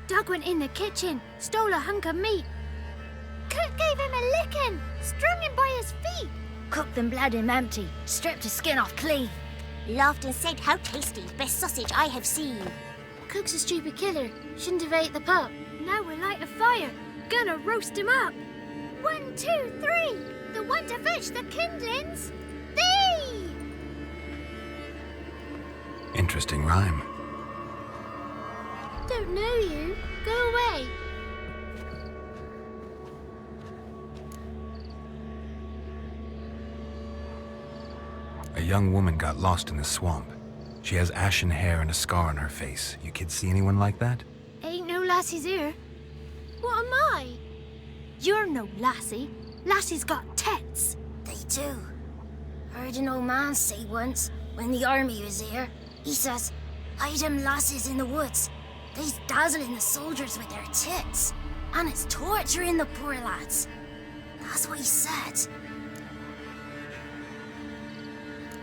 Doug went in the kitchen, stole a hunk of meat. Cook gave him a licking, strung him by his feet. Cooked and bled him empty, stripped his skin off clean. Laughed and said, "How tasty, best sausage I have seen." Cook's a stupid killer, shouldn't have ate the pup. Now we'll light a fire, gonna roast him up. 1, 2, 3, the one to fetch the kindlings, thee! Interesting rhyme. Don't know you, go away. A young woman got lost in the swamp. She has ashen hair and a scar on her face. You kids see anyone like that? Ain't no lassies here. What am I? You're no lassie. Lassie's got tets. They do. Heard an old man say once, when the army was here, he says, "Hide them lasses in the woods. They's dazzling the soldiers with their tits. And it's torturing the poor lads." That's what he said.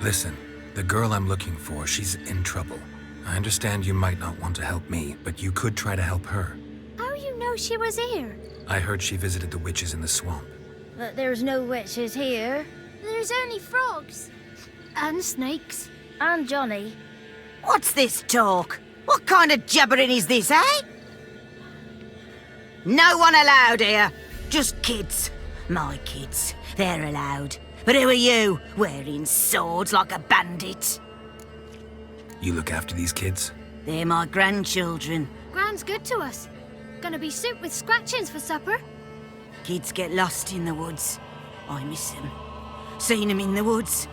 Listen, the girl I'm looking for, she's in trouble. I understand you might not want to help me, but you could try to help her. How you know she was here? I heard she visited the witches in the swamp. But there's no witches here. There's only frogs. And snakes. And Johnny. What's this talk? What kind of jabbering is this, eh? No one allowed here. Just kids. My kids. They're allowed. But who are you, wearing swords like a bandit? You look after these kids? They're my grandchildren. Gran's good to us. Gonna be soup with scratchings for supper. Kids get lost in the woods. I miss them. Seen them in the woods.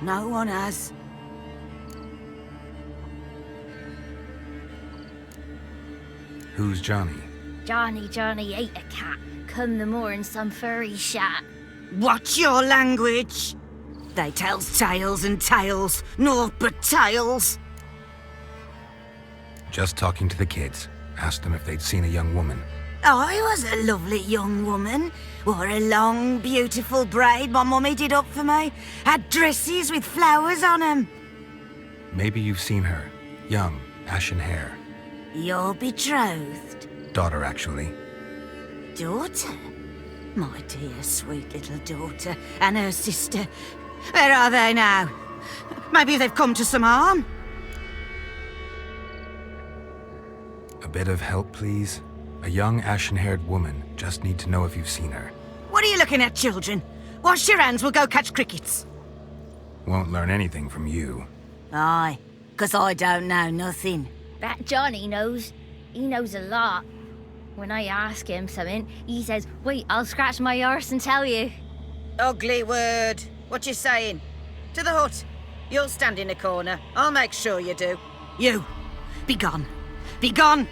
No one has. Who's Johnny? Johnny ate a cat. Come the moor in some furry shat. Watch your language. They tells tales and tales, naught but tales. Just talking to the kids. Asked them if they'd seen a young woman. I was a lovely young woman. Wore a long, beautiful braid my mummy did up for me. Had dresses with flowers on 'em. Maybe you've seen her. Young, ashen hair. You're betrothed? Daughter, actually. Daughter? My dear, sweet little daughter and her sister. Where are they now? Maybe they've come to some harm? A bit of help, please? A young, ashen-haired woman. Just need to know if you've seen her. What are you looking at, children? Wash your hands, we'll go catch crickets. Won't learn anything from you. Aye, 'cause I don't know nothing. That Johnny knows. He knows a lot. When I ask him something, he says, "Wait, I'll scratch my arse and tell you." Ugly word. What you saying? To the hut. You'll stand in a corner. I'll make sure you do. You, be gone. Be gone!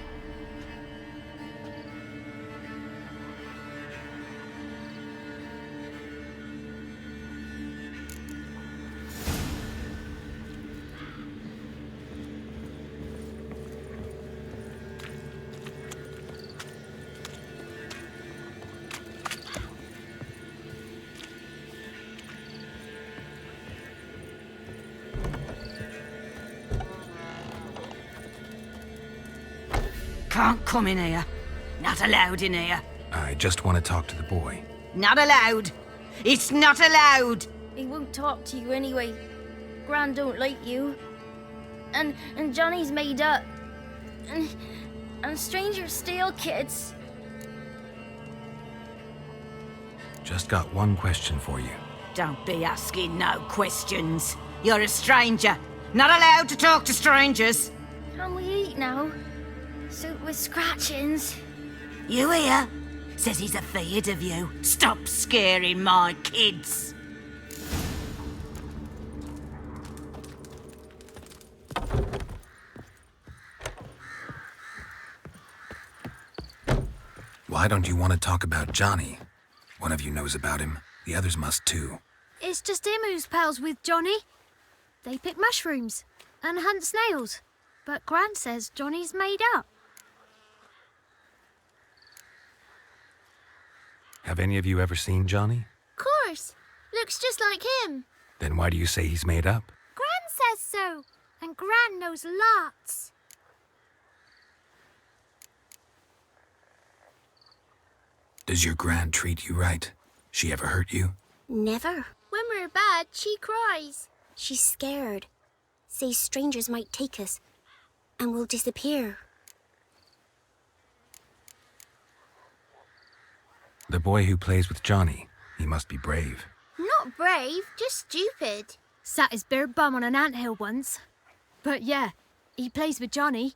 Can't come in here. Not allowed in here. I just want to talk to the boy. Not allowed. It's not allowed. He won't talk to you anyway. Gran don't like you. And Johnny's made up. And strangers steal kids. Just got one question for you. Don't be asking no questions. You're a stranger. Not allowed to talk to strangers. Can we eat now? Soup with scratchings. You hear? Says he's afeard of you. Stop scaring my kids. Why don't you want to talk about Johnny? One of you knows about him. The others must too. It's just him who's pals with Johnny. They pick mushrooms and hunt snails. But Gran says Johnny's made up. Have any of you ever seen Johnny? Course. Looks just like him. Then why do you say he's made up? Gran says so. And Gran knows lots. Does your Gran treat you right? She ever hurt you? Never. When we're bad, she cries. She's scared. Says strangers might take us and we'll disappear. The boy who plays with Johnny, he must be brave. Not brave, just stupid. Sat his bare bum on an anthill once. But yeah, he plays with Johnny.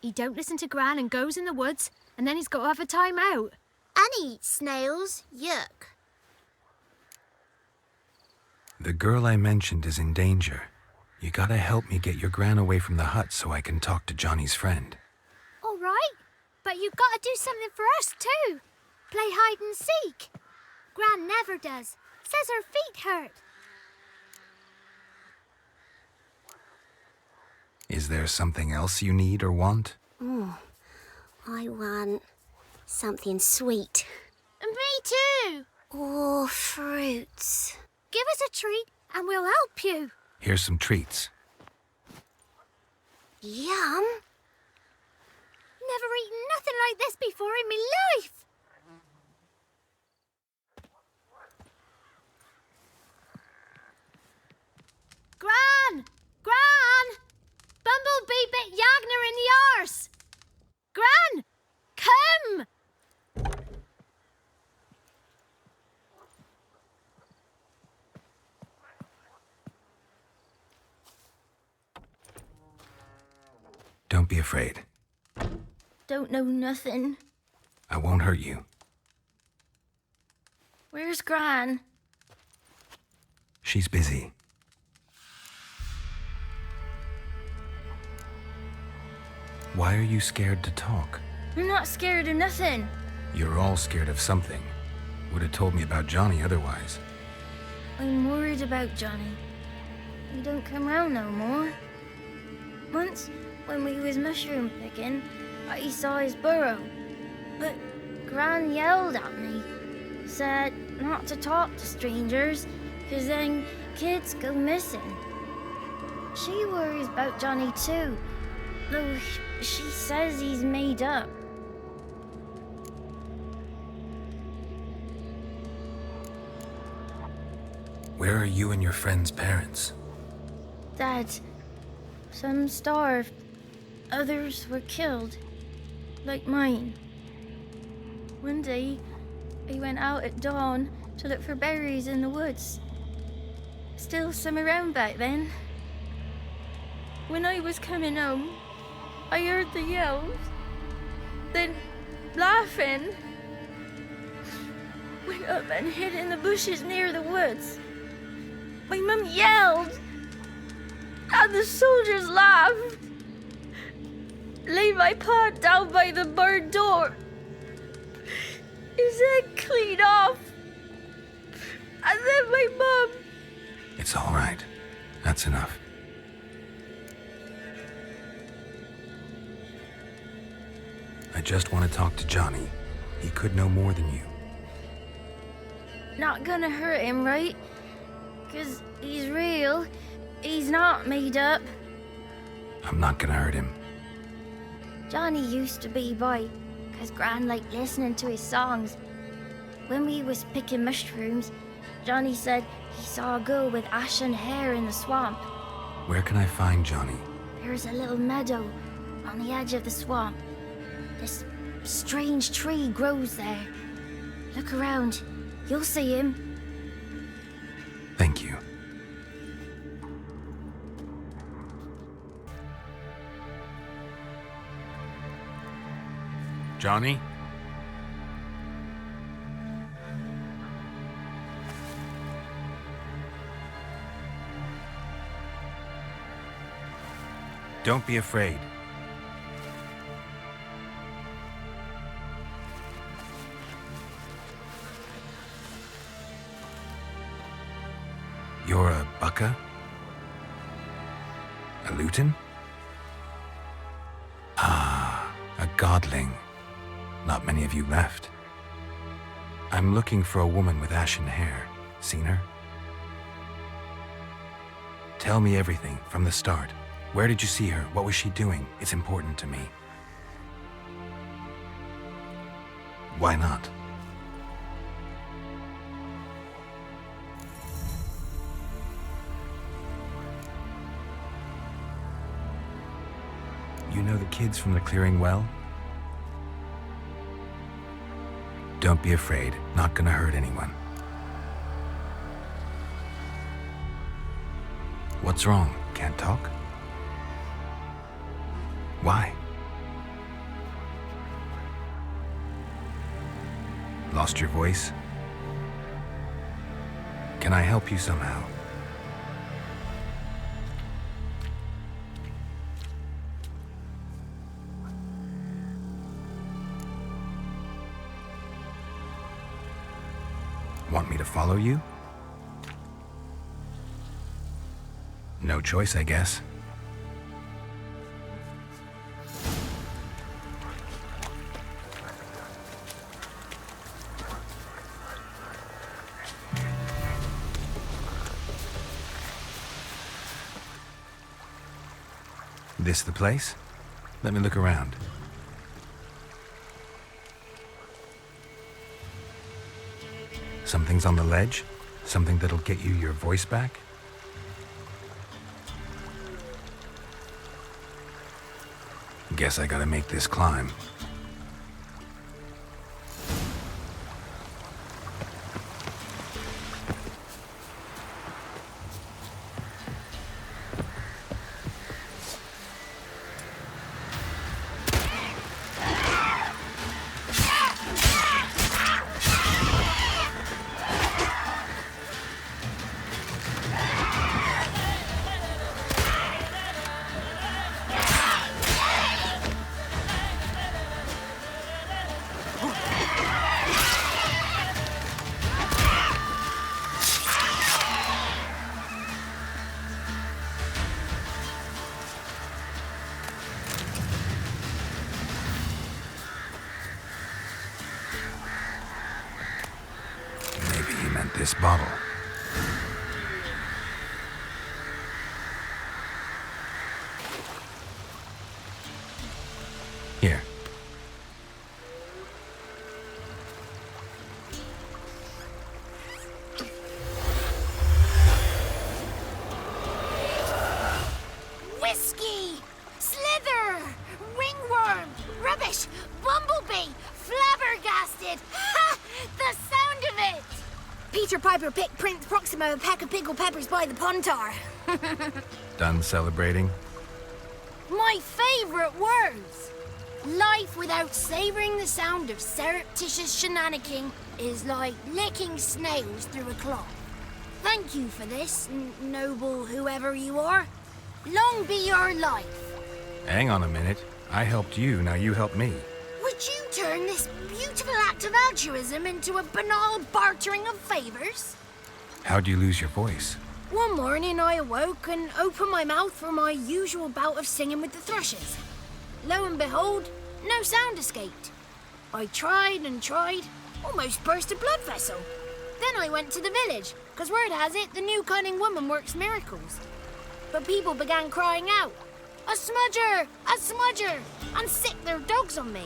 He don't listen to Gran and goes in the woods, and then he's got to have a time out. And he eats snails. Yuck. The girl I mentioned is in danger. You gotta help me get your Gran away from the hut so I can talk to Johnny's friend. All right, but you've got to do something for us too. Play hide and seek. Gran never does. Says her feet hurt. Is there something else you need or want? I want something sweet. And me too. Oh, fruits. Give us a treat and we'll help you. Here's some treats. Yum. Never eaten nothing like this before in my life. Gran! Gran! Bumblebee bit Yagner in the arse! Gran! Come! Don't be afraid. Don't know nothing. I won't hurt you. Where's Gran? She's busy. Why are you scared to talk? I'm not scared of nothing. You're all scared of something. Would have told me about Johnny otherwise. I'm worried about Johnny. He don't come round no more. Once, when we was mushroom picking, I saw his burrow. But Gran yelled at me. Said not to talk to strangers, 'cause then kids go missing. She worries about Johnny too, though she says he's made up. Where are you and your friend's parents? Dad, some starved, others were killed, like mine. One day, I went out at dawn to look for berries in the woods. Still some around back then. When I was coming home, I heard the yells, then laughing. Went up and hid in the bushes near the woods. My mum yelled, and the soldiers laughed. Laid my pa down by the barn door. His head clean off. And then my mum. It's all right. That's enough. I just want to talk to Johnny. He could know more than you. Not gonna hurt him, right? 'Cause he's real. He's not made up. I'm not gonna hurt him. Johnny used to be boy, 'cause Gran liked listening to his songs. When we was picking mushrooms, Johnny said he saw a girl with ashen hair in the swamp. Where can I find Johnny? There's a little meadow on the edge of the swamp. This strange tree grows there. Look around. You'll see him. Thank you. Johnny? Don't be afraid. You're a Bucka? A Luton? Ah, a godling. Not many of you left. I'm looking for a woman with ashen hair. Seen her? Tell me everything from the start. Where did you see her? What was she doing? It's important to me. Why not? You know the kids from the clearing well? Don't be afraid. Not gonna hurt anyone. What's wrong? Can't talk? Why? Lost your voice? Can I help you somehow? Want me to follow you? No choice, I guess. This the place? Let me look around. Something's on the ledge? Something that'll get you your voice back? Guess I gotta make this climb. This bottle. Here. Whiskey! Slither! Ringworm! Rubbish! Bumblebee! Flabbergasted! Ha! The sound of it! Peter Piper picked Prince Proximo a pack of pickled peppers by the Pontar. Done celebrating? My favorite words! Life without savoring the sound of surreptitious shenanigans is like licking snails through a cloth. Thank you for this, noble whoever you are. Long be your life. Hang on a minute. I helped you, now you help me. Would you turn this beautiful act of altruism into a banal bartering of favors? How'd you lose your voice? One morning I awoke and opened my mouth for my usual bout of singing with the thrushes. Lo and behold, no sound escaped. I tried and tried, almost burst a blood vessel. Then I went to the village, because word has it the new cunning woman works miracles. But people began crying out, "A smudger! A smudger!" and sick their dogs on me.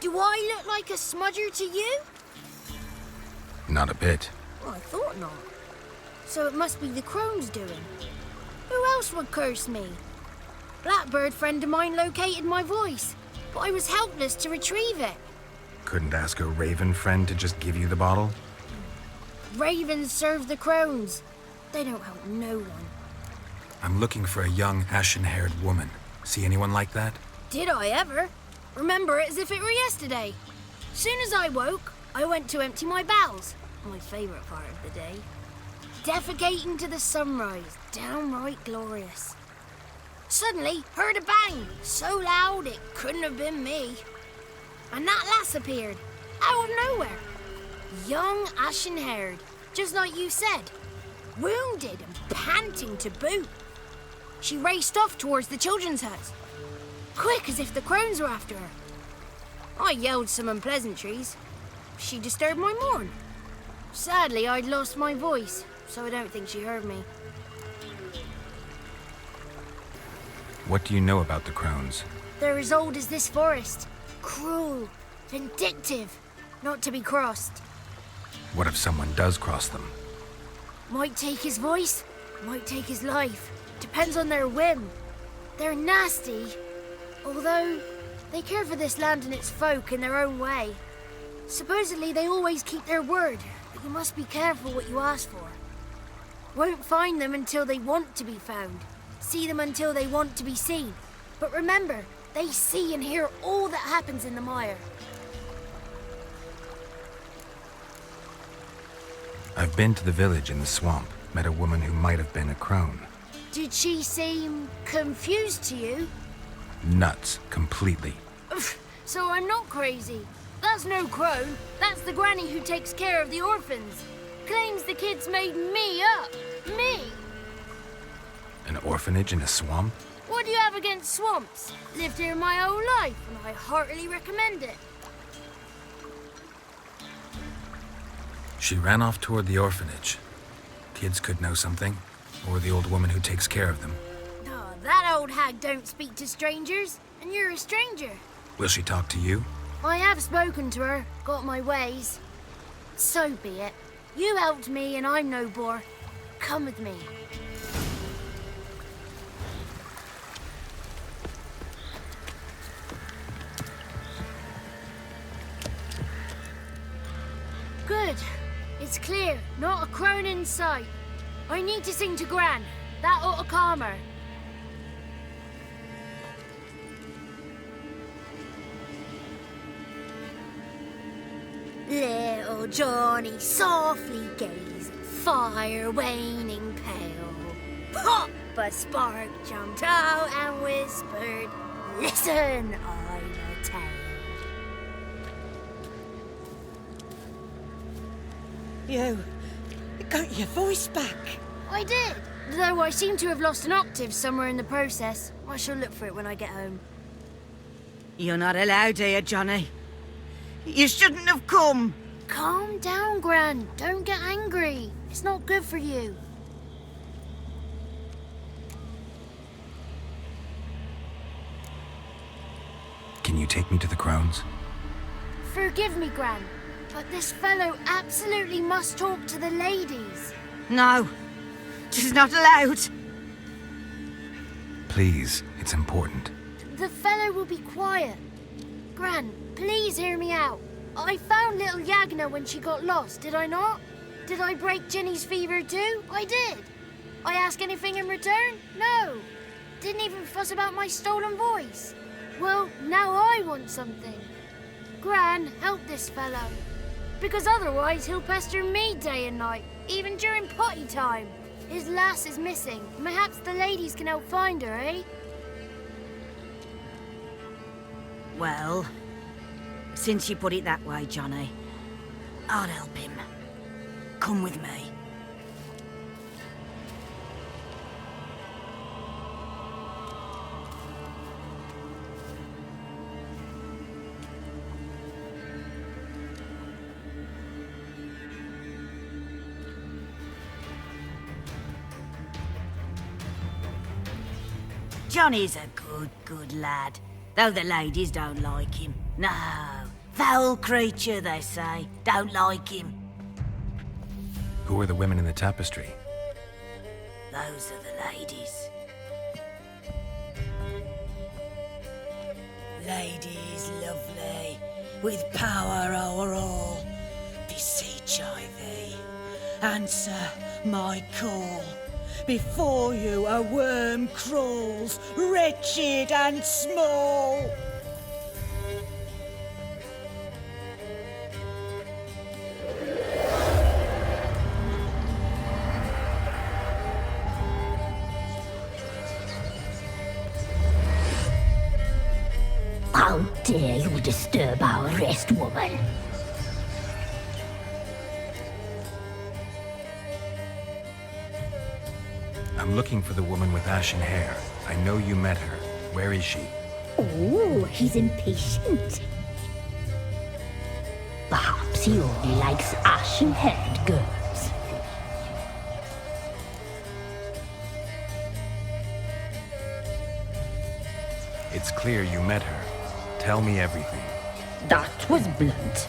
Do I look like a smudger to you? Not a bit. Well, I thought not. So it must be the crone's doing. Who else would curse me? Blackbird friend of mine located my voice, but I was helpless to retrieve it. Couldn't ask a raven friend to just give you the bottle? Ravens serve the crones. They don't help no one. I'm looking for a young, ashen-haired woman. See anyone like that? Did I ever? Remember it as if it were yesterday. Soon as I woke, I went to empty my bowels. My favourite part of the day. Defecating to the sunrise, downright glorious. Suddenly, heard a bang, so loud it couldn't have been me. And that lass appeared, out of nowhere. Young, ashen-haired, just like you said. Wounded and panting to boot. She raced off towards the children's hut. Quick as if the crones were after her. I yelled some unpleasantries. she disturbed my morn. Sadly, I'd lost my voice, so I don't think she heard me. What do you know about the crones? They're as old as this forest. Cruel, vindictive, not to be crossed. What if someone does cross them? Might take his voice, might take his life. Depends on their whim. They're nasty, although they care for this land and its folk in their own way. Supposedly they always keep their word, but you must be careful what you ask for. Won't find them until they want to be found. See them until they want to be seen. But remember, they see and hear all that happens in the mire. I've been to the village in the swamp, met a woman who might have been a crone. Did she seem confused to you? Nuts, completely. So I'm not crazy. That's no crone. That's the granny who takes care of the orphans. Claims the kids made me up. Me! An orphanage in a swamp? What do you have against swamps? Lived here my whole life, and I heartily recommend it. She ran off toward the orphanage. Kids could know something, or the old woman who takes care of them. Oh, that old hag don't speak to strangers, and you're a stranger. Will she talk to you? I have spoken to her, got my ways. So be it. You helped me, and I'm no bore. Come with me. Good. It's clear. Not a crone in sight. I need to sing to Gran. That ought to calm her. Little Johnny softly gazed, fire waning pale. Pop! A spark jumped out and whispered, "Listen, I'm a tale." You got your voice back. I did, though I seem to have lost an octave somewhere in the process. I shall look for it when I get home. You're not allowed here, Johnny. You shouldn't have come. Calm down, Gran. Don't get angry. It's not good for you. Can you take me to the crones? Forgive me, Gran, but this fellow absolutely must talk to the ladies. No, she's not allowed. Please, it's important. The fellow will be quiet. Gran, please hear me out. I found little Yagna when she got lost, did I not? Did I break Ginny's fever too? I did. I ask anything in return? No. Didn't even fuss about my stolen voice. Well, now I want something. Gran, help this fellow. Because otherwise he'll pester me day and night, even during potty time. His lass is missing. Perhaps the ladies can help find her, eh? Well, since you put it that way, Johnny, I'll help him. Come with me. Johnny's a good lad, though the ladies don't like him. No, foul creature, they say. Don't like him. Who are the women in the tapestry? Those are the ladies. Ladies lovely, with power o'er all. Beseech I thee, answer my call. Before you a worm crawls, wretched and small. How dare you disturb our rest, woman? I'm looking for the woman with ashen hair. I know you met her. Where is she? Oh, he's impatient. Perhaps she only likes ashen-haired girls. It's clear you met her. Tell me everything. That was blunt.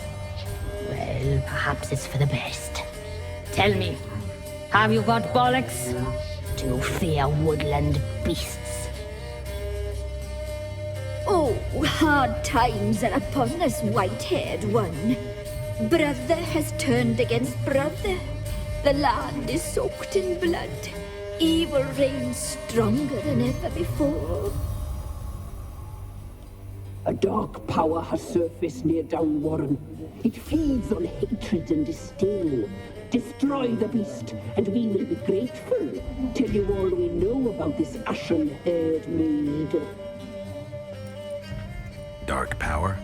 Well, perhaps it's for the best. Tell me, have you got bollocks? Do you fear woodland beasts? Oh, hard times are upon us, white-haired one. Brother has turned against brother. The land is soaked in blood. Evil reigns stronger than ever before. A dark power has surfaced near Downwarren. It feeds on hatred and disdain. Destroy the beast, and we will be grateful. Tell you all we know about this ashen-haired maid. Dark power?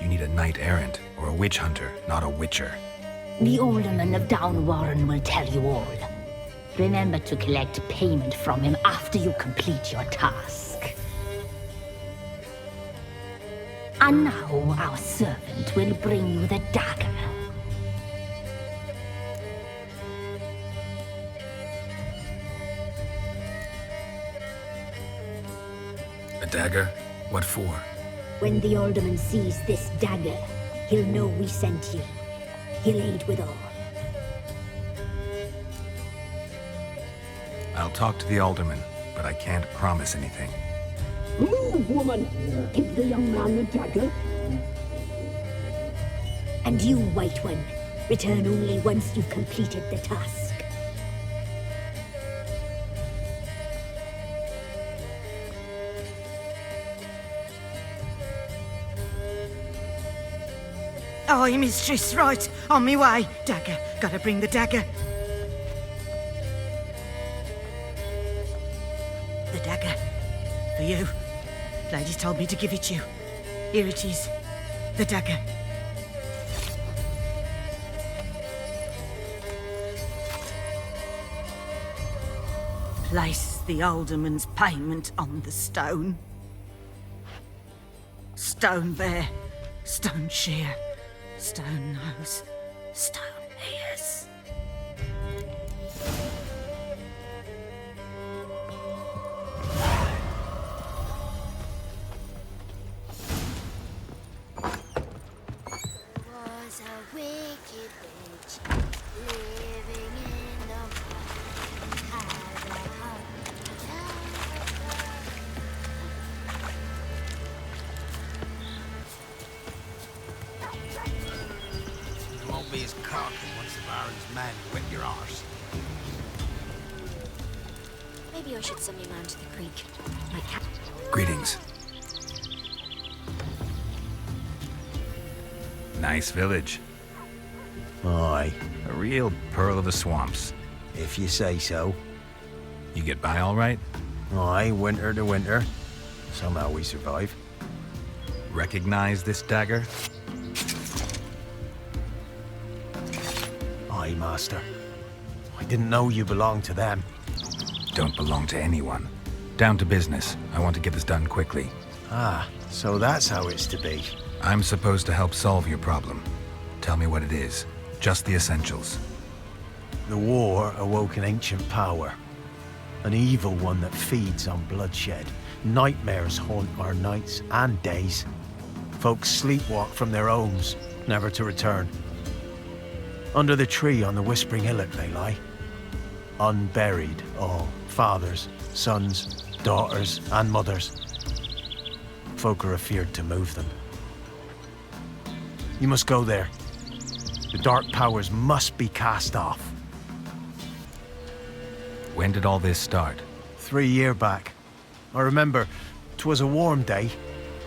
You need a knight-errant or a witch hunter, not a witcher. The alderman of Downwarren will tell you all. Remember to collect payment from him after you complete your task. And now our servant will bring you the dagger. A dagger? What for? When the alderman sees this dagger, he'll know we sent you. He'll aid with all. I'll talk to the alderman, but I can't promise anything. Move, woman! Give the young man the dagger. And you, White One, return only once you've completed the task. Aye, mistress, right. On me way. Dagger. Gotta bring the dagger. The dagger. For you. Lady told me to give it you. Here it is. The dagger. Place the alderman's payment on the stone. Stone there. Stone shear. Stone nose, stone ears. Was a wicked witch living in the mud. Had a heart. You won't be as cocky once the Baron's men whip your arse. Maybe I should send me round to the creek. My cat. Greetings. Nice village. Aye, A real pearl of the swamps. if you say so. You get by all right? Aye, winter to winter. Somehow we survive. Recognize this dagger? Aye, master. I didn't know you belonged to them. Don't belong to anyone. Down to business. I want to get this done quickly. Ah, so that's how it's to be. I'm supposed to help solve your problem. Tell me what it is. Just the essentials. The war awoke an ancient power. An evil one that feeds on bloodshed. Nightmares haunt our nights and days. Folks sleepwalk from their homes, never to return. Under the tree on the Whispering Hillock they lie. Unburied all, fathers, sons, daughters, and mothers. Folk are afeard to move them. You must go there. The dark powers must be cast off. When did all this start? 3 years back. I remember 'twas a warm day.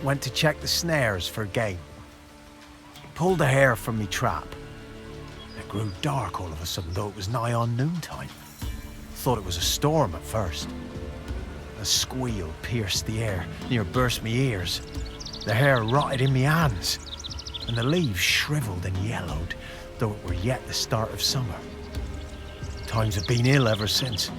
Went to check the snares for game. Pulled a hare from me trap. It grew dark all of a sudden, though it was nigh on noontime. Thought it was a storm at first. A squeal pierced the air, near burst me ears. The hair rotted in me hands, and the leaves shriveled and yellowed, though it were yet the start of summer. Times have been ill ever since.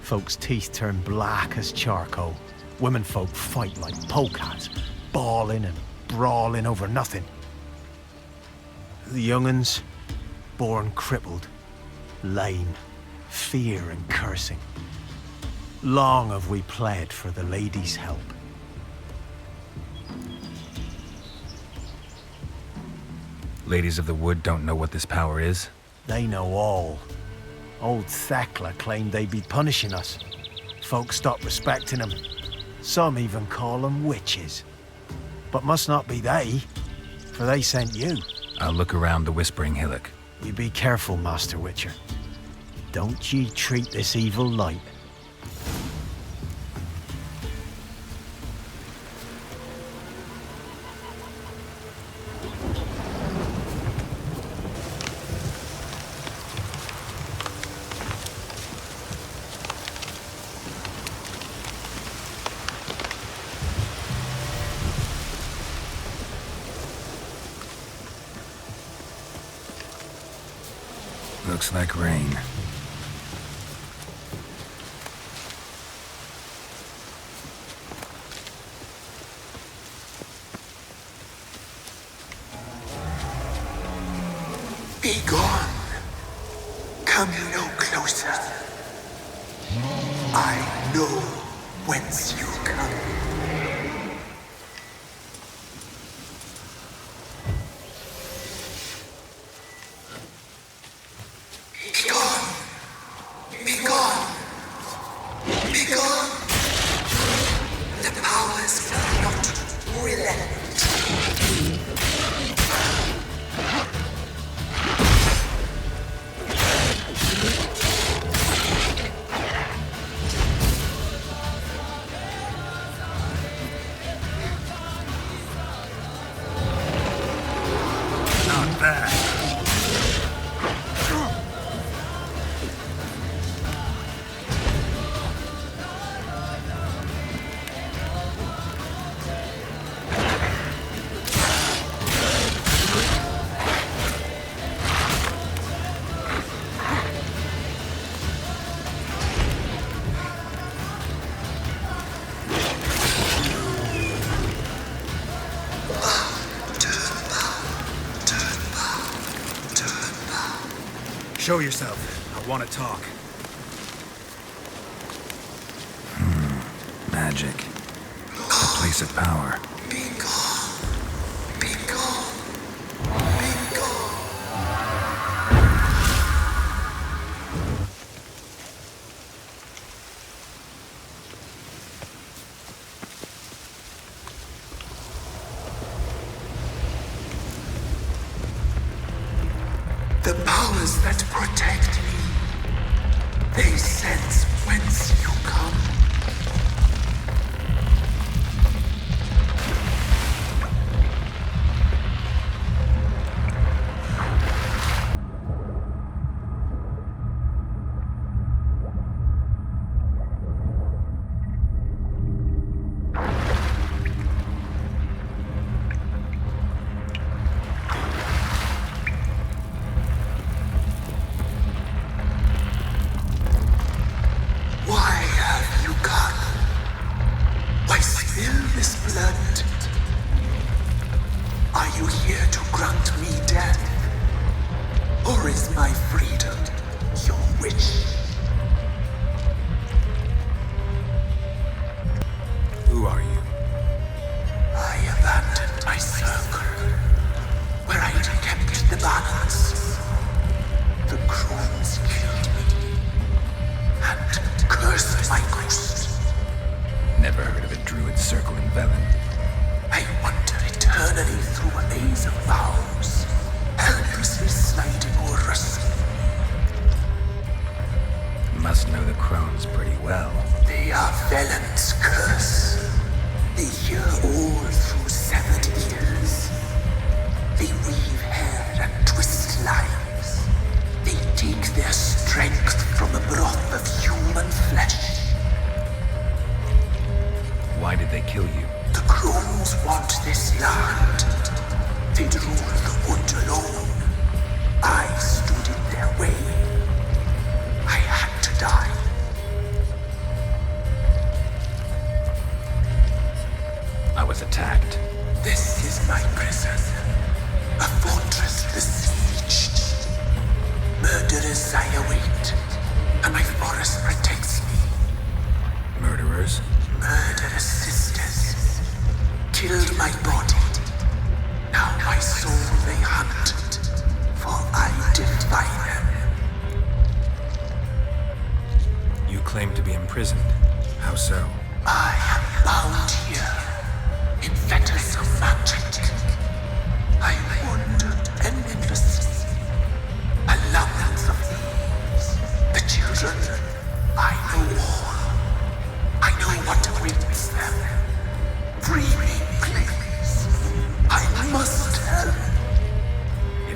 Folks' teeth turn black as charcoal. Womenfolk fight like polecats, bawling and brawling over nothing. The young'uns, born crippled, lame, fear and cursing. Long have we pled for the lady's help. Ladies of the Wood don't know what this power is? They know all. Old Thekla claimed they'd be punishing us. Folks stopped respecting them. Some even call them witches. But must not be they, for they sent you. I'll look around the Whispering Hillock. You be careful, Master Witcher. Don't ye treat this evil light. Looks like rain. Be gone. Come no closer. I know whence you come. Be gone. Be gone. Be gone. The powers will not relent. Not bad. Show yourself. I want to talk. Magic. A place of power. Be gone. Be gone. Be gone. The powers that protect me, they sense whence you come. Why have you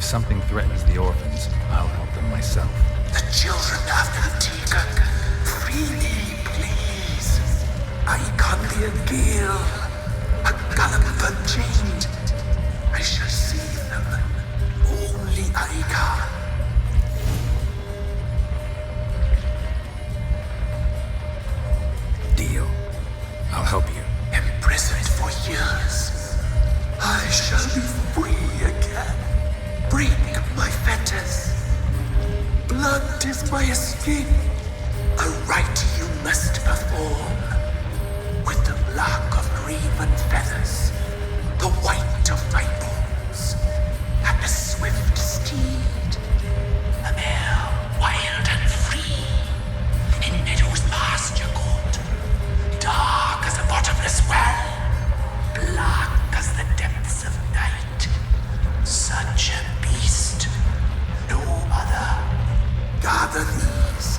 If something threatens the orphans, I'll help them myself. The children of Antigua, free me, please. I can't be a Gale, a Gallop unchained. I shall save them. Only I can. Deal. I'll help you. Imprisoned for years, I shall be free again. Break my fetters. Blood is my escape. A rite you must perform. With the black of raven feathers, the white of my bones, and a swift steed. A mare wild and free, in meadows pasture gold, dark as a bottomless well, black as the depths of night. Such a beast, no other. Gather these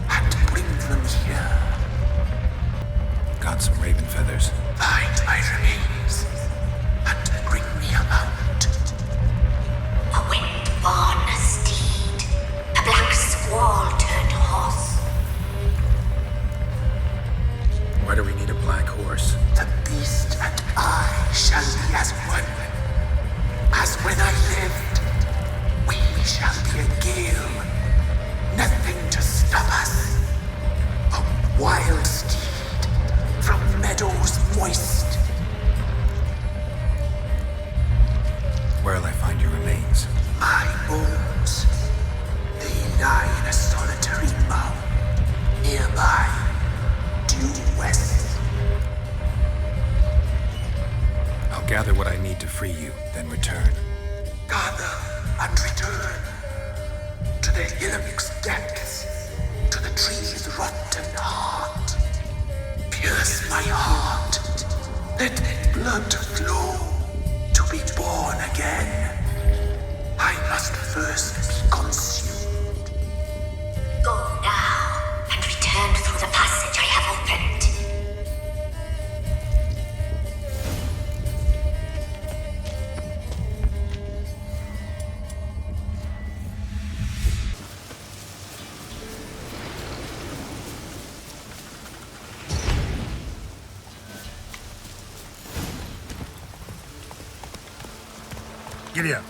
and bring them here. Got some raven feathers. Find my remains and bring me a mount. A wind-born steed, a black squall turned horse. Why do we need a black horse? The beast and I shall be as one. As when I lived, we shall be a gale. Nothing to stop us. A wild steed from meadows moist. Where'll I find your remains? My bones, they lie in a solitary mound nearby, due west. I'll gather what I need to free you, then return. Gather and return to the Hillamix depths, to the tree's rotten heart. Pierce my heart, let blood flow to be born again. I must first be consumed. Go now and return through the passage I have opened. Giddy up.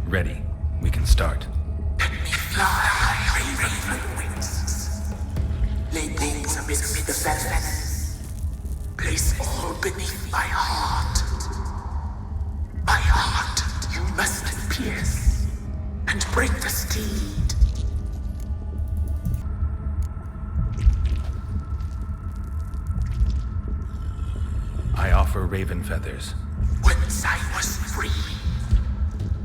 Ready. We can start. Let me fly, raven wings. Lay wings amidst the feathers. Place all beneath my heart. My heart you must pierce and break the steed. I offer raven feathers. Once I was free,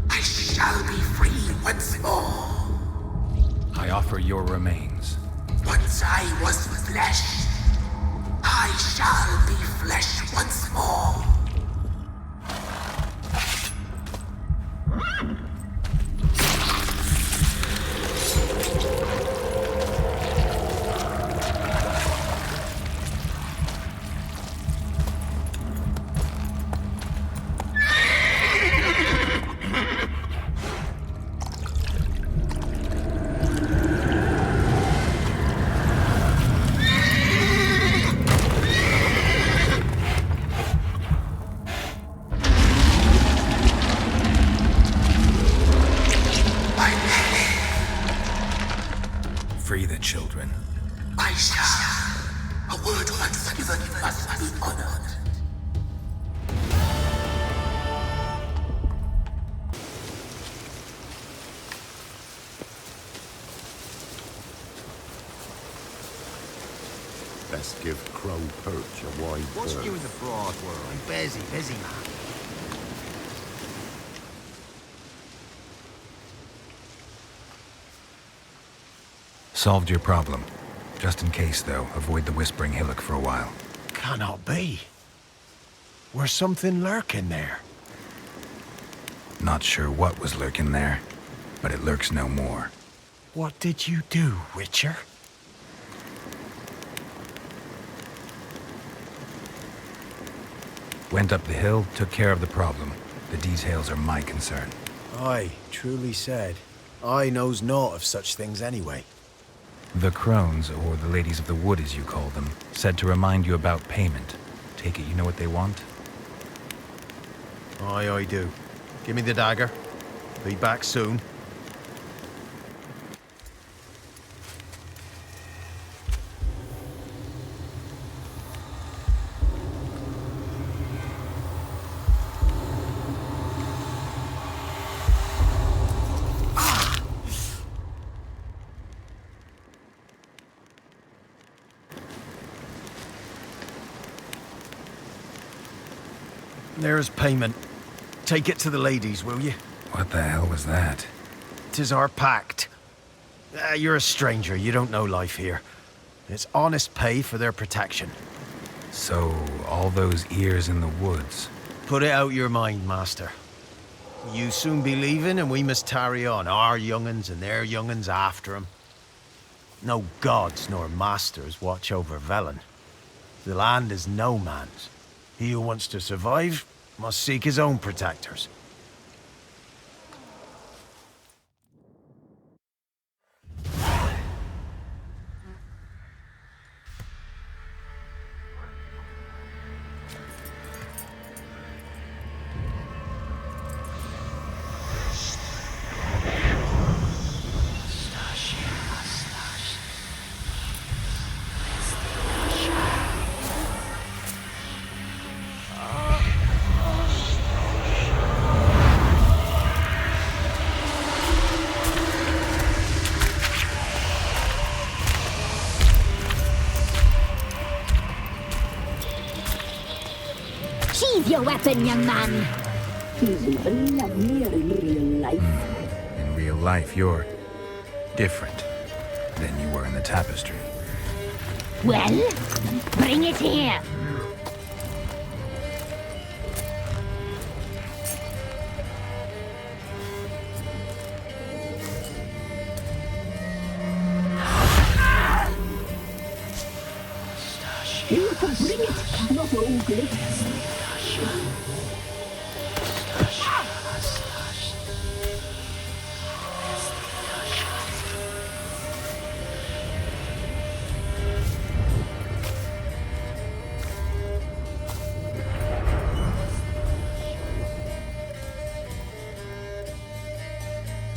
I shall be free once more. I offer your remains. Once I was flesh, I shall be flesh once more. Free the children. I shall. A word once given must be honored. Best give Crow Perch a wide What's berth. you in the broad world? I'm busy, man. Solved your problem. Just in case, though, avoid the Whispering Hillock for a while. Cannot be. Where's something lurking there? Not sure what was lurking there, but it lurks no more. What did you do, Witcher? Went up the hill, took care of the problem. The details are my concern. Aye, truly said. I knows naught of such things anyway. The Crones, or the Ladies of the Wood as you call them, said to remind you about payment. Take it you know what they want? Aye, I do. Give me the dagger. Be back soon. There's payment. Take it to the ladies, will you? What the hell was that? 'Tis our pact. You're a stranger, you don't know life here. It's honest pay for their protection. So, all those ears in the woods. Put it out your mind, master. You soon be leaving and we must tarry on, our young'uns and their young'uns after 'em. No gods nor masters watch over Velen. The land is no man's. He who wants to survive must seek his own protectors. Sheathe your weapon, young man. He's even lovelier in real life. In real life, you're different than you were in the tapestry. Well, bring it here. You can bring it, not ugly.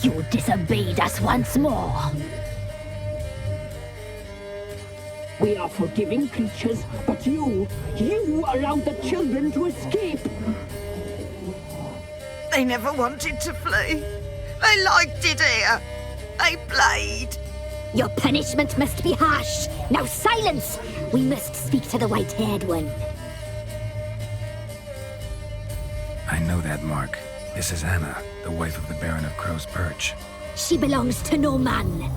You disobeyed us once more. We are forgiving creatures, but you allowed the children to escape. They never wanted to flee. They liked it here. They played. Your punishment must be harsh. Now silence! We must speak to the white-haired one. I know that mark. This is Anna, the wife of the Baron of Crow's Perch. She belongs to no man.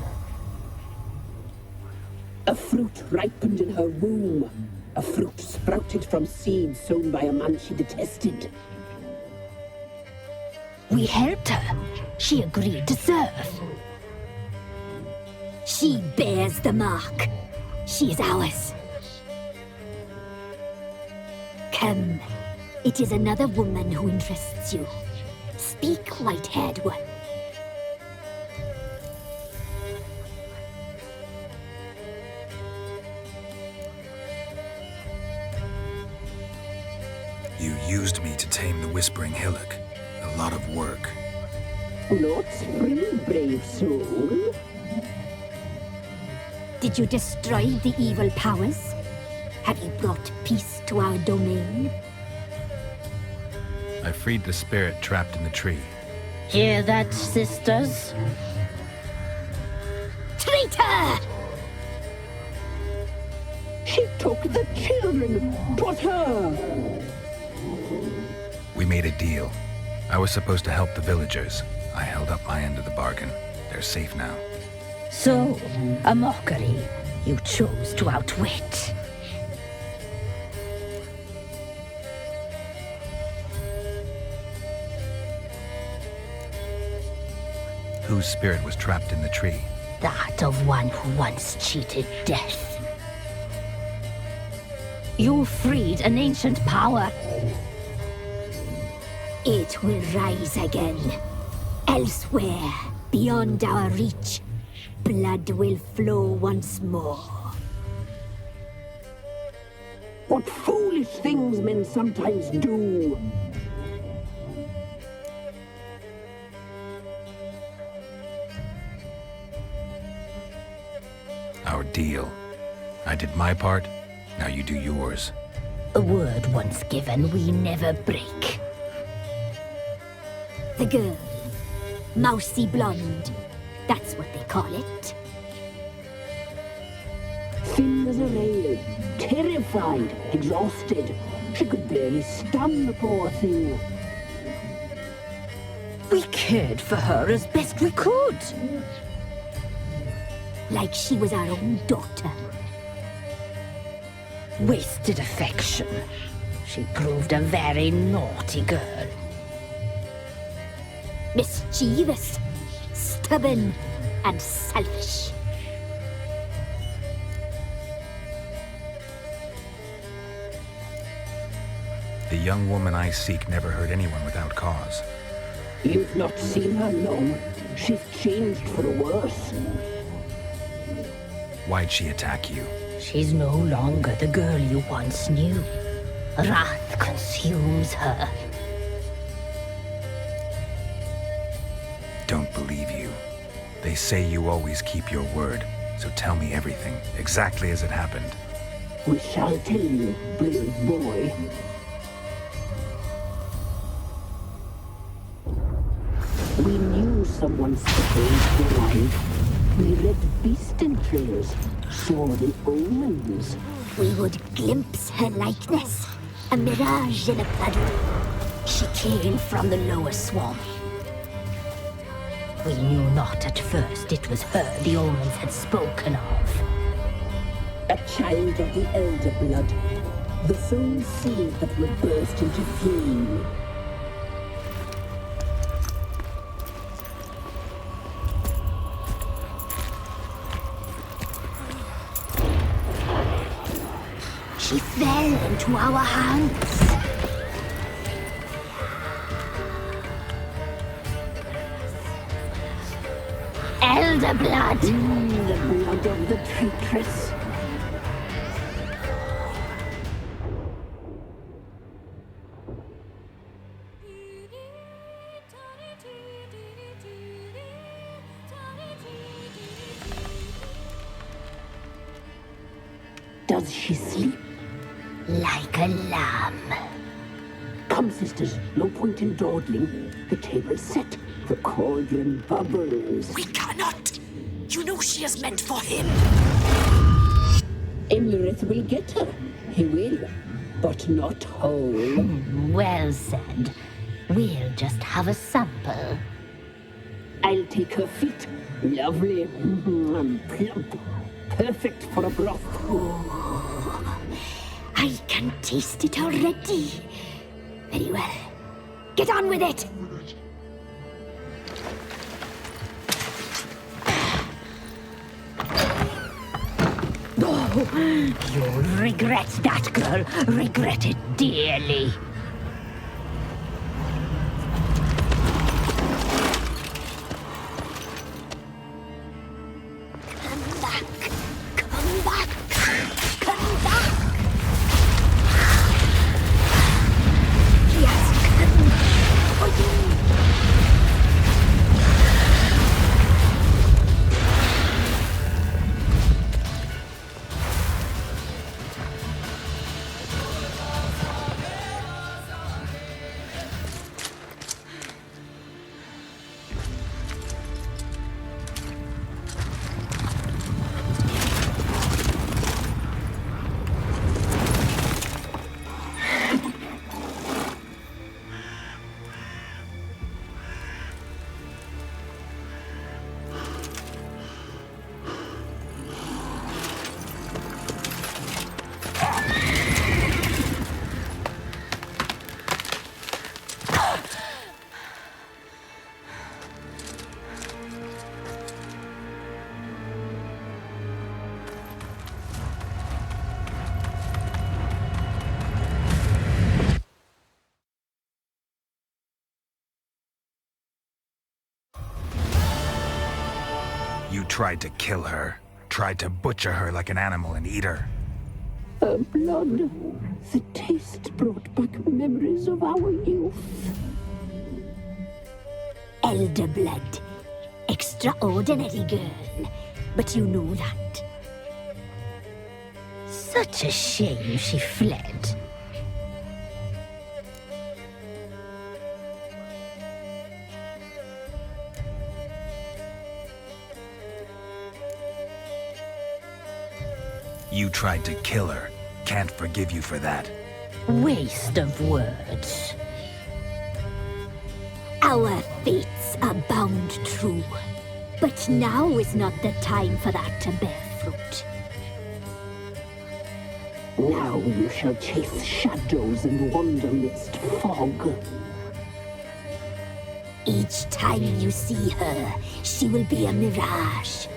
A fruit ripened in her womb. A fruit sprouted from seeds sown by a man she detested. We helped her. She agreed to serve. She bears the mark. She is ours. Come. It is another woman who interests you. Speak, white-haired one. You used me to tame the Whispering Hillock. A lot of work. Not free, brave soul. Did you destroy the evil powers? Have you brought peace to our domain? I freed the spirit trapped in the tree. Hear that, sisters? Traitor! She took the children. 'Twas her. We made a deal. I was supposed to help the villagers. I held up my end of the bargain. They're safe now. So, a mockery you chose to outwit. Whose spirit was trapped in the tree? That of one who once cheated death. You freed an ancient power. It will rise again. Elsewhere, beyond our reach, blood will flow once more. What foolish things men sometimes do! Our deal. I did my part, now you do yours. A word once given, we never break. The girl. Mousy blonde. That's what they call it. Thin as a rail, terrified, exhausted. She could barely stand, the poor thing. We cared for her as best we could. Like she was our own daughter. Wasted affection. She proved a very naughty girl. Mischievous, stubborn, and selfish. The young woman I seek never hurt anyone without cause. You've not seen her long. She's changed for the worse. Why'd she attack you? She's no longer the girl you once knew. Wrath consumes her. Don't believe you. They say you always keep your word, so tell me everything, exactly as it happened. We shall tell you, brave boy. We knew someone supposed alive. We read beast entrails, saw the omens. We would glimpse her likeness, a mirage in a puddle. She came from the lower swamp. We knew not at first it was her the omens had spoken of. A child of the elder blood, the soul seed that will burst into flame. She fell into our hands. Elder blood! The blood of the traitress. Does she sleep? Like a lamb. Come, sisters, no point in dawdling. The table's set. The cauldron bubbles. We cannot! You know she is meant for him! Imlerith will get her. He will. But not whole. Well said. We'll just have a sample. I'll take her feet. Lovely. Plump. Perfect for a broth. Oh, I can taste it already. Very well. Get on with it! Oh, you'll regret that, girl. Regret it dearly. Come back! Come back! Come back! He has come for you! You tried to kill her. Tried to butcher her like an animal and eat her. Her blood. The taste brought back memories of our youth. Elder blood. Extraordinary girl. But you know that. Such a shame she fled. You tried to kill her. Can't forgive you for that. Waste of words. Our fates are bound true. But now is not the time for that to bear fruit. Now you shall chase shadows and wander midst fog. Each time you see her, she will be a mirage.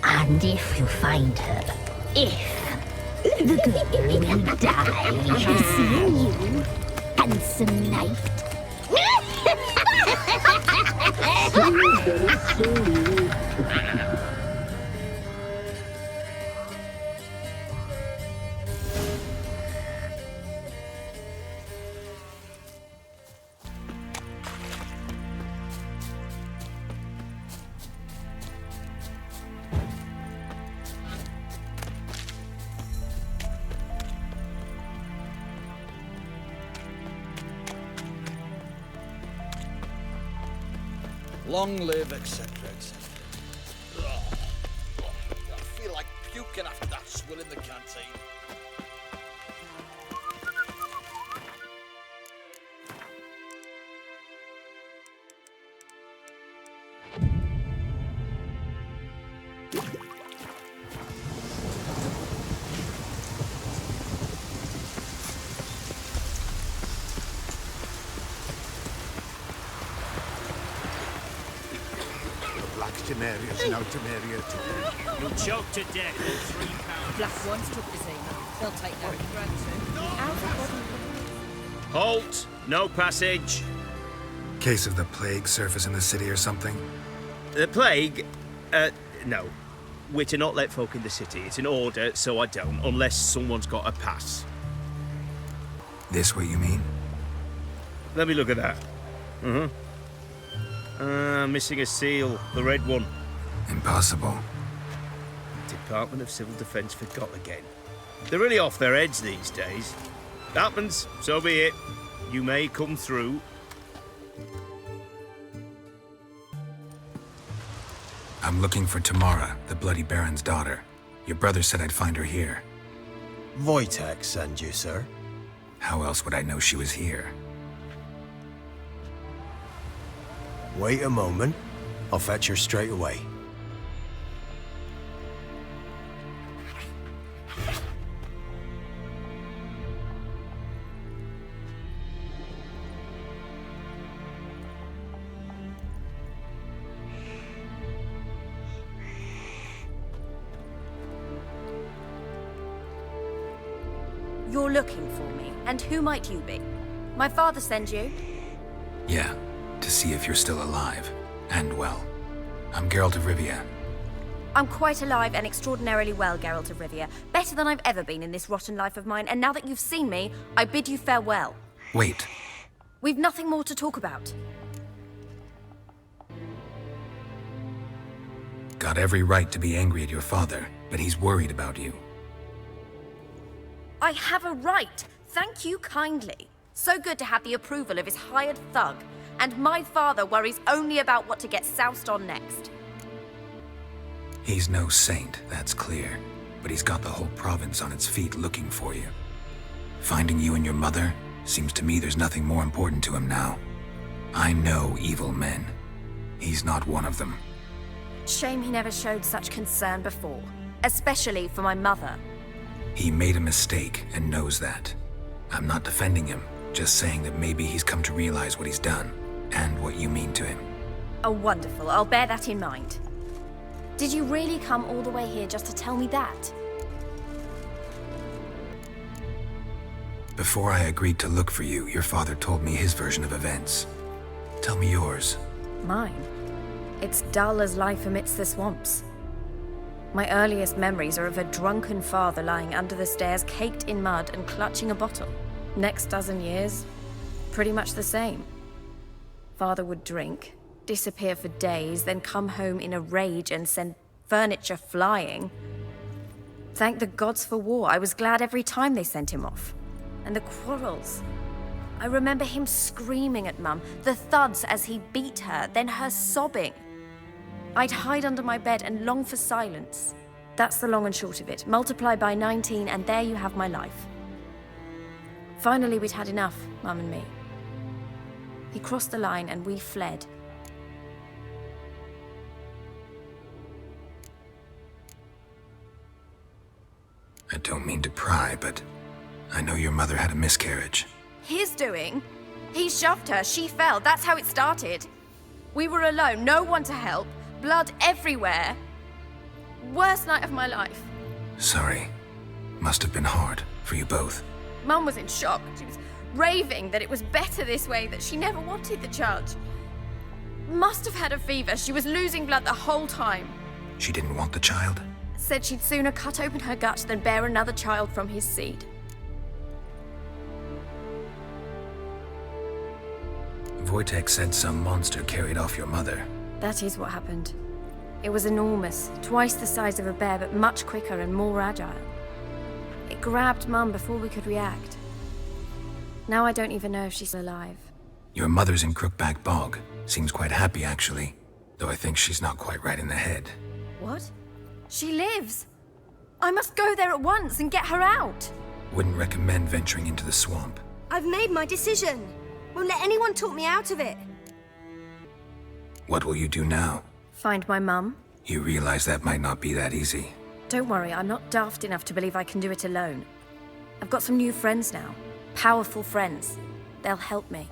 And if you find her, the girl will die. Seeing you, handsome knight. Long live, etc., etc. I feel like puking after that swill in the canteen. Temeria's now Temeria too. You'll choke to death in 3 pounds. Black ones took the Zeno. They'll take that for granted. Halt! No passage. Case of the plague surface in the city or something? The plague? No. We're to not let folk in the city. It's an order, so I don't, unless someone's got a pass. This what you mean? Let me look at that. Missing a seal. The red one. Impossible. Department of Civil Defence forgot again. They're really off their heads these days. Happens, so be it. You may come through. I'm looking for Tamara, the Bloody Baron's daughter. Your brother said I'd find her here. Wojtek send you, sir. How else would I know she was here? Wait a moment. I'll fetch her straight away. You're looking for me, and who might you be? My father send you? Yeah, to see if you're still alive. And well. I'm Geralt of Rivia. I'm quite alive and extraordinarily well, Geralt of Rivia. Better than I've ever been in this rotten life of mine, and now that you've seen me, I bid you farewell. Wait. We've nothing more to talk about. Got every right to be angry at your father, but he's worried about you. I have a right. Thank you kindly. So good to have the approval of his hired thug. And my father worries only about what to get soused on next. He's no saint, that's clear. But he's got the whole province on its feet looking for you. Finding you and your mother? Seems to me there's nothing more important to him now. I know evil men. He's not one of them. Shame he never showed such concern before. Especially for my mother. He made a mistake and knows that. I'm not defending him, just saying that maybe he's come to realize what he's done, and what you mean to him. Oh, wonderful. I'll bear that in mind. Did you really come all the way here just to tell me that? Before I agreed to look for you, your father told me his version of events. Tell me yours. Mine? It's dull as life amidst the swamps. My earliest memories are of a drunken father lying under the stairs, caked in mud and clutching a bottle. Next dozen years, pretty much the same. Father would drink, disappear for days, then come home in a rage and send furniture flying. Thank the gods for war. I was glad every time they sent him off. And the quarrels. I remember him screaming at Mum, the thuds as he beat her, then her sobbing. I'd hide under my bed and long for silence. That's the long and short of it. Multiply by 19 and there you have my life. Finally, we'd had enough, Mum and me. He crossed the line and we fled. I don't mean to pry, but I know your mother had a miscarriage. His doing? He shoved her, she fell, that's how it started. We were alone, no one to help, blood everywhere. Worst night of my life. Sorry. Must have been hard for you both. Mum was in shock. She was raving that it was better this way, that she never wanted the child. Must have had a fever. She was losing blood the whole time. She didn't want the child? Said she'd sooner cut open her gut than bear another child from his seed. Wojtek said some monster carried off your mother. That is what happened. It was enormous, twice the size of a bear, but much quicker and more agile. It grabbed Mum before we could react. Now I don't even know if she's alive. Your mother's in Crookback Bog. Seems quite happy, actually. Though I think she's not quite right in the head. What? She lives! I must go there at once and get her out! Wouldn't recommend venturing into the swamp. I've made my decision. Won't let anyone talk me out of it. What will you do now? Find my mum. You realize that might not be that easy. Don't worry, I'm not daft enough to believe I can do it alone. I've got some new friends now. Powerful friends. They'll help me.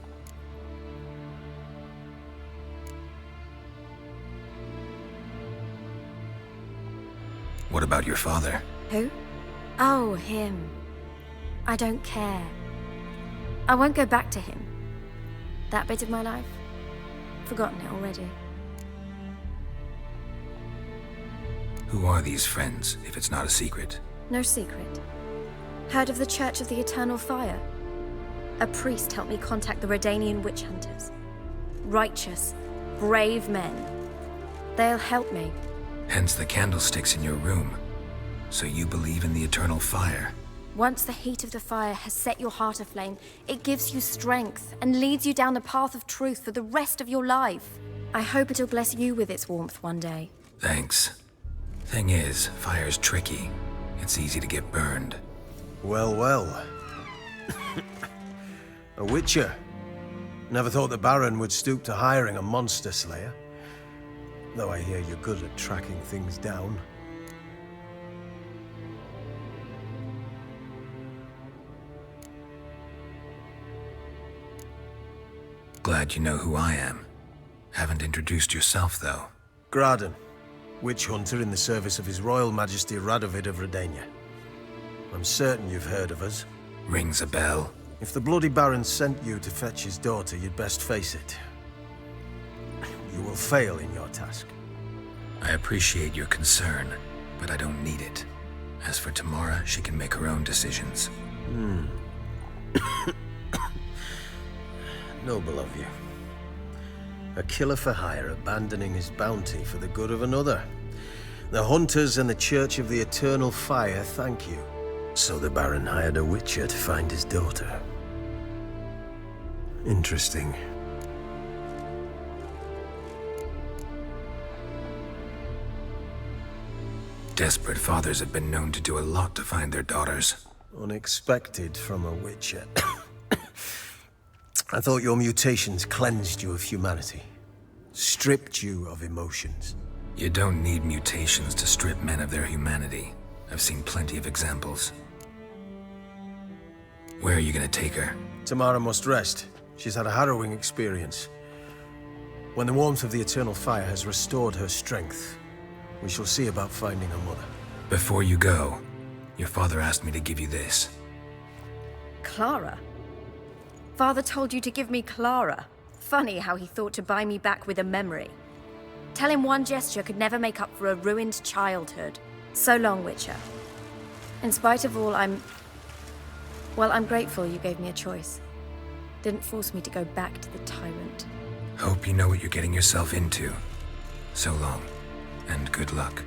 What about your father? Who? Oh, him. I don't care. I won't go back to him. That bit of my life? Forgotten it already. Who are these friends, if it's not a secret? No secret. Heard of the Church of the Eternal Fire? A priest helped me contact the Redanian witch hunters. Righteous, brave men. They'll help me. Hence the candlesticks in your room. So you believe in the eternal fire? Once the heat of the fire has set your heart aflame, it gives you strength and leads you down the path of truth for the rest of your life. I hope it'll bless you with its warmth one day. Thanks. Thing is, fire's tricky. It's easy to get burned. Well, well. A witcher. Never thought the Baron would stoop to hiring a monster slayer. Though I hear you're good at tracking things down. Glad you know who I am. Haven't introduced yourself, though. Graden, witch hunter in the service of His Royal Majesty Radovid of Redania. I'm certain you've heard of us. Rings a bell. If the Bloody Baron sent you to fetch his daughter, you'd best face it. You will fail in your task. I appreciate your concern, but I don't need it. As for Tamara, she can make her own decisions. Noble of you. A killer for hire abandoning his bounty for the good of another. The hunters and the Church of the Eternal Fire thank you. So the Baron hired a witcher to find his daughter. Interesting. Desperate fathers have been known to do a lot to find their daughters. Unexpected from a witcher. I thought your mutations cleansed you of humanity. Stripped you of emotions. You don't need mutations to strip men of their humanity. I've seen plenty of examples. Where are you gonna take her? Tamara must rest. She's had a harrowing experience. When the warmth of the Eternal Fire has restored her strength, we shall see about finding her mother. Before you go, your father asked me to give you this. Clara? Father told you to give me Clara. Funny how he thought to buy me back with a memory. Tell him one gesture could never make up for a ruined childhood. So long, Witcher. In spite of all, I'm grateful you gave me a choice. Didn't force me to go back to the tyrant. Hope you know what you're getting yourself into. So long, and good luck.